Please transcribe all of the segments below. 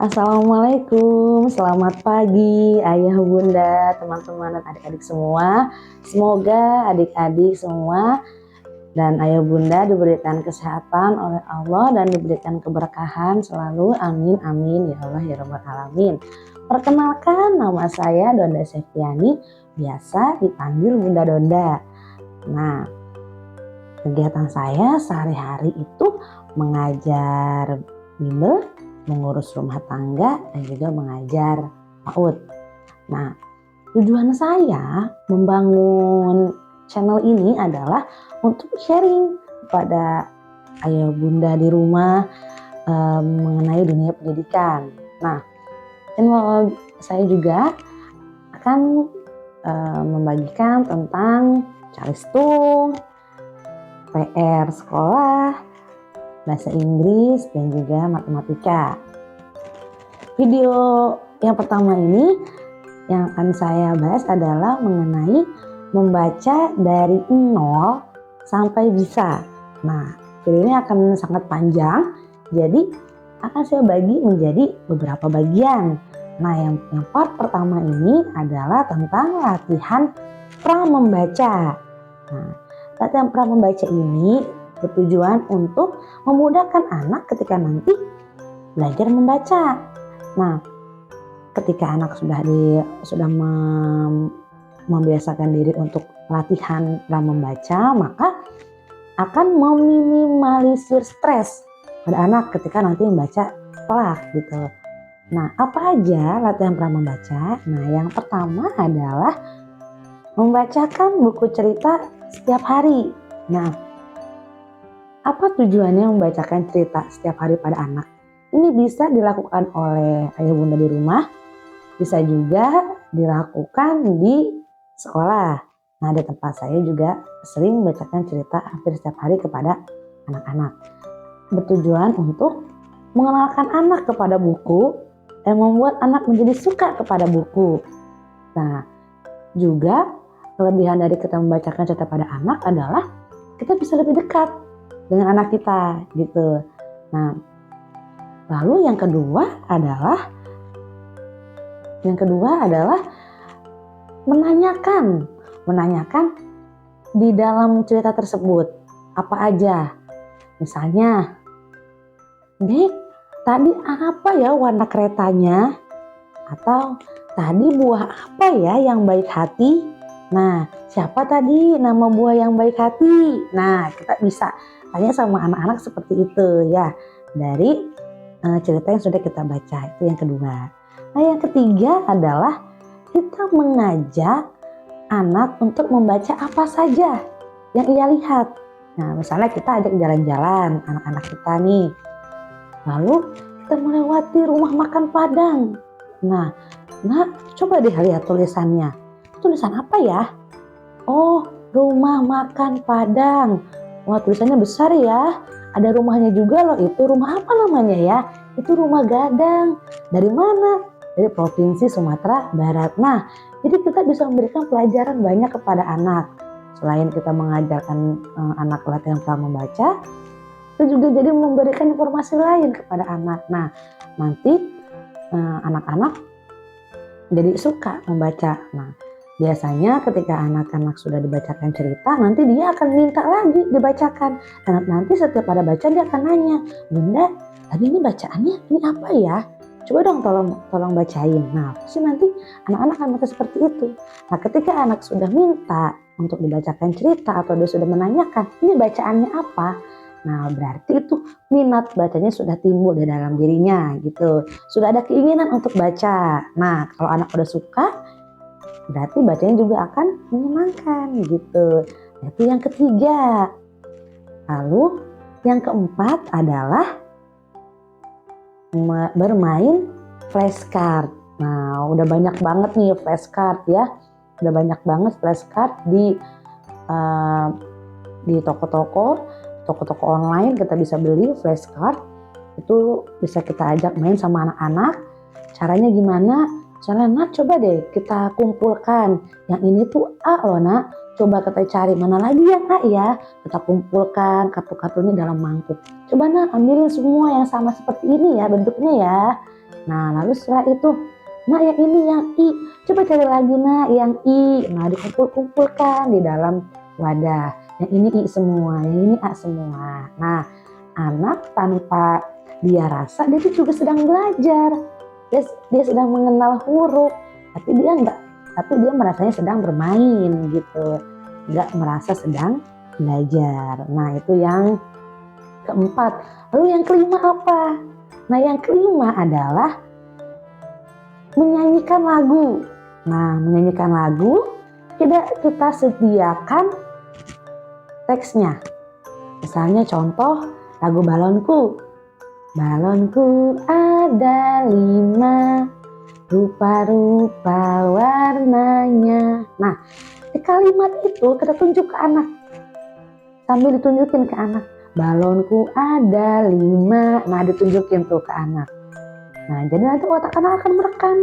Assalamualaikum, selamat pagi ayah bunda, teman-teman dan adik-adik semua. Semoga adik-adik semua dan ayah bunda diberikan kesehatan oleh Allah dan diberikan keberkahan selalu. Amin, amin ya Allah ya Rabbal Alamin. Perkenalkan, nama saya Donda Septiani, biasa dipanggil Bunda Donda. Nah, kegiatan saya sehari-hari itu mengajar bimbel, mengurus rumah tangga, dan juga mengajar PAUD. Nah, tujuan saya membangun channel ini adalah untuk sharing kepada ayah bunda di rumah mengenai dunia pendidikan. Nah, channel saya juga akan membagikan tentang calistung, PR sekolah, bahasa Inggris, dan juga matematika. Video yang pertama ini yang akan saya bahas adalah mengenai membaca dari 0 sampai bisa. Nah, video ini akan sangat panjang, jadi akan saya bagi menjadi beberapa bagian. Nah, yang part pertama ini adalah tentang latihan pra membaca. Nah, latihan pra membaca ini bertujuan untuk memudahkan anak ketika nanti belajar membaca. Nah, ketika anak sudah membiasakan diri untuk latihan pra membaca, maka akan meminimalisir stres pada anak ketika nanti membaca kelak gitu. Nah, apa aja latihan pra membaca? Nah, yang pertama adalah membacakan buku cerita setiap hari. Nah, apa tujuannya membacakan cerita setiap hari pada anak? Ini bisa dilakukan oleh ayah bunda di rumah, bisa juga dilakukan di sekolah. Nah, di tempat saya juga sering membacakan cerita hampir setiap hari kepada anak-anak. Bertujuan untuk mengenalkan anak kepada buku dan membuat anak menjadi suka kepada buku. Nah, juga kelebihan dari kita membacakan cerita pada anak adalah kita bisa lebih dekat dengan anak kita gitu. Nah, lalu yang kedua adalah menanyakan di dalam cerita tersebut apa aja. Misalnya, Dek, tadi apa ya warna keretanya? Atau tadi buah apa ya yang baik hati? Nah, siapa tadi nama buah yang baik hati? Nah, kita bisa tanya sama anak-anak seperti itu ya, dari cerita yang sudah kita baca. Itu yang kedua. Nah, yang ketiga adalah kita mengajak anak untuk membaca apa saja yang ia lihat. Nah, misalnya kita ajak jalan-jalan anak-anak kita nih, lalu kita melewati rumah makan Padang. Nah, coba deh lihat tulisannya. Tulisan apa ya? Oh, rumah makan Padang. Wah, tulisannya besar ya. Ada rumahnya juga loh itu. Rumah apa namanya ya? Itu rumah Gadang. Dari mana? Dari Provinsi Sumatera Barat. Nah, jadi kita bisa memberikan pelajaran banyak kepada anak. Selain kita mengajarkan anak latihan pra membaca, kita juga jadi memberikan informasi lain kepada anak. Nah, nanti anak-anak jadi suka membaca. Nah, biasanya ketika anak-anak sudah dibacakan cerita, nanti dia akan minta lagi dibacakan. Dan nanti setiap ada baca dia akan nanya, Bunda, tadi ini bacaannya ini apa ya? Coba dong tolong bacain. Nah, pasti nanti anak-anak akan minta seperti itu. Nah, ketika anak sudah minta untuk dibacakan cerita atau dia sudah menanyakan, ini bacaannya apa? Nah, berarti itu minat bacanya sudah timbul di dalam dirinya gitu. Sudah ada keinginan untuk baca. Nah, kalau anak udah suka, berarti bacanya juga akan menyenangkan gitu. Itu yang ketiga. Lalu yang keempat adalah bermain flashcard. Nah, udah banyak banget nih flashcard ya. Udah banyak banget flashcard di toko-toko online kita bisa beli flashcard. Itu bisa kita ajak main sama anak-anak. Caranya gimana? Misalnya, Nak, coba deh kita kumpulkan. Yang ini tuh A loh, Nak. Coba kita cari mana lagi yang A ya. Kita kumpulkan kartu-kartunya dalam mangkuk. Coba, Nak, ambilin semua yang sama seperti ini ya bentuknya ya. Nah, lalu setelah itu, nah yang ini yang I, coba cari lagi nak yang I. Nah, dikumpul-kumpulkan di dalam wadah. Yang ini I semua, yang ini A semua. Nah, anak tanpa dia rasa dia itu juga sedang belajar. Dia sedang mengenal huruf, tapi dia merasanya sedang bermain gitu. Nggak merasa sedang belajar. Nah, itu yang keempat. Lalu yang kelima apa? Nah, yang kelima adalah menyanyikan lagu. Nah, menyanyikan lagu kita sediakan teksnya. Misalnya contoh lagu Balonku. Balonku ada 5, rupa-rupa warnanya. Nah, di kalimat itu kita tunjuk ke anak. Sambil ditunjukin ke anak. Balonku ada 5. Nah, ditunjukin tuh ke anak. Nah, jadi nanti otak anak akan merekam.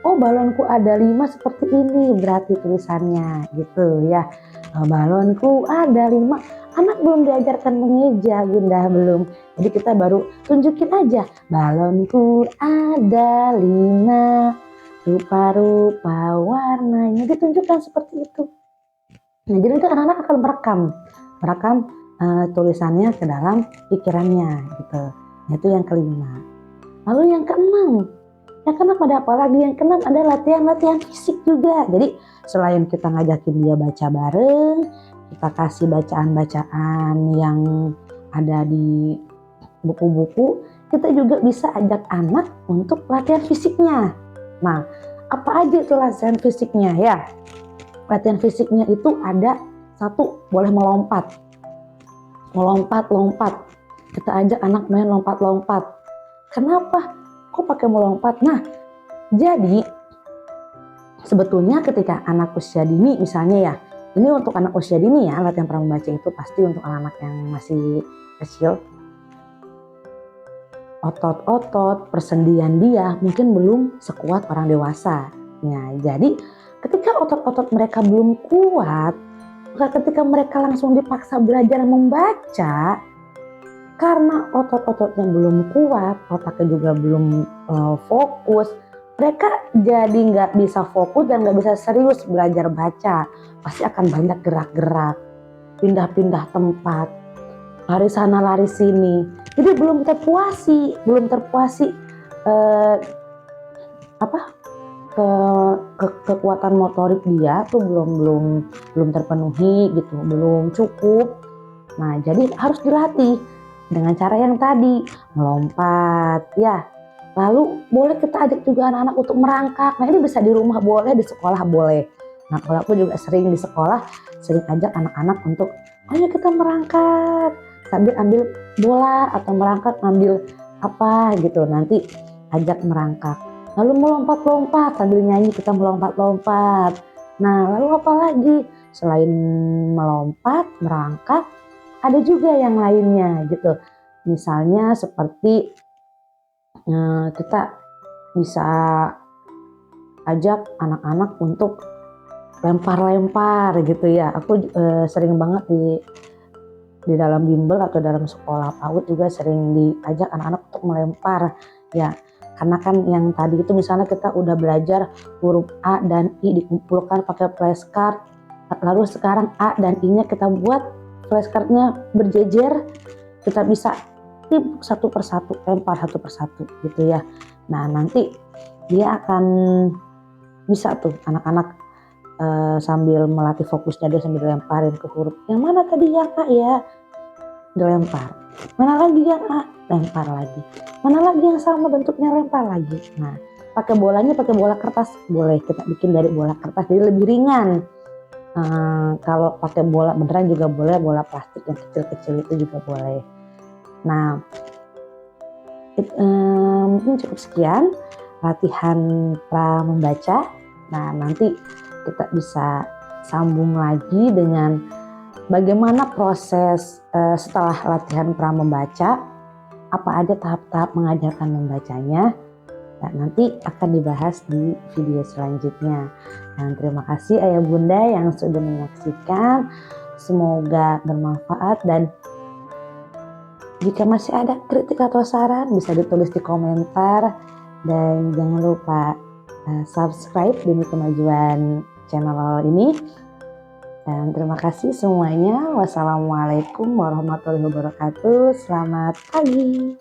Oh, balonku ada 5 seperti ini berarti tulisannya gitu ya. Balonku ada 5. Anak belum diajarkan mengeja, Bunda, belum. Jadi kita baru tunjukin aja. Balonku ada 5, rupa-rupa warnanya. Ditunjukkan seperti itu. Nah, jadi itu anak-anak akan merekam tulisannya ke dalam pikirannya gitu. Nah, itu yang kelima. Lalu yang keenam. Yang keenam ada apa lagi? Yang keenam ada latihan fisik juga. Jadi selain kita ngajakin dia baca bareng, kita kasih bacaan-bacaan yang ada di buku-buku, kita juga bisa ajak anak untuk latihan fisiknya. Nah, apa aja itu latihan fisiknya ya? Latihan fisiknya itu ada satu, boleh melompat. Melompat-lompat. Kita ajak anak main lompat-lompat. Kenapa? Kok pakai melompat? Nah, jadi sebetulnya ketika anak usia dini misalnya ya, ini untuk anak usia dini ya, latihan pramembaca itu pasti untuk anak-anak yang masih kecil. Otot-otot persendian dia mungkin belum sekuat orang dewasa. Nah, jadi ketika otot-otot mereka belum kuat, maka ketika mereka langsung dipaksa belajar membaca, karena otot-ototnya belum kuat, otaknya juga belum fokus, mereka jadi nggak bisa fokus dan nggak bisa serius belajar baca. Pasti akan banyak gerak-gerak, pindah-pindah tempat, lari sana lari sini. Jadi belum terpuasi kekuatan motorik dia tuh belum terpenuhi gitu, belum cukup. Nah, jadi harus dilatih dengan cara yang tadi, melompat ya. Lalu boleh kita ajak juga anak-anak untuk merangkak. Nah, ini bisa di rumah boleh, di sekolah boleh. Nah, kalau aku juga sering di sekolah, sering ajak anak-anak untuk, ayo kita merangkak sambil ambil bola atau merangkak ambil apa gitu. Nanti ajak merangkak. Lalu melompat-lompat sambil nyanyi kita melompat-lompat. Nah, lalu apa lagi? Selain melompat, merangkak, ada juga yang lainnya gitu. Misalnya seperti kita bisa ajak anak-anak untuk lempar-lempar gitu ya. Aku sering banget di dalam bimbel atau dalam sekolah PAUD juga sering diajak anak-anak untuk melempar ya. Karena kan yang tadi itu misalnya kita udah belajar huruf A dan I dikumpulkan pakai flashcard. Lalu sekarang A dan I-nya kita buat flashcardnya berjejer, kita bisa timbuk satu persatu, lempar satu persatu gitu ya. Nah, nanti dia akan bisa tuh anak-anak sambil melatih fokusnya, dia sambil lemparin ke huruf. Yang mana tadi yang A ya? Dilempar. Mana lagi yang A? Lempar lagi. Mana lagi yang sama bentuknya? Lempar lagi. Nah, pakai bolanya pakai bola kertas boleh, kita bikin dari bola kertas jadi lebih ringan. Kalau pakai bola beneran juga boleh, bola plastik yang kecil-kecil itu juga boleh. Nah, mungkin cukup sekian latihan pramembaca. Nah, nanti kita bisa sambung lagi dengan bagaimana proses setelah latihan pramembaca, apa aja tahap-tahap mengajarkan membacanya. Nah, nanti akan dibahas di video selanjutnya. Dan terima kasih Ayah Bunda yang sudah menyaksikan. Semoga bermanfaat, dan jika masih ada kritik atau saran bisa ditulis di komentar Dan jangan lupa subscribe demi kemajuan channel ini. Dan terima kasih semuanya. Wassalamualaikum warahmatullahi wabarakatuh. Selamat pagi.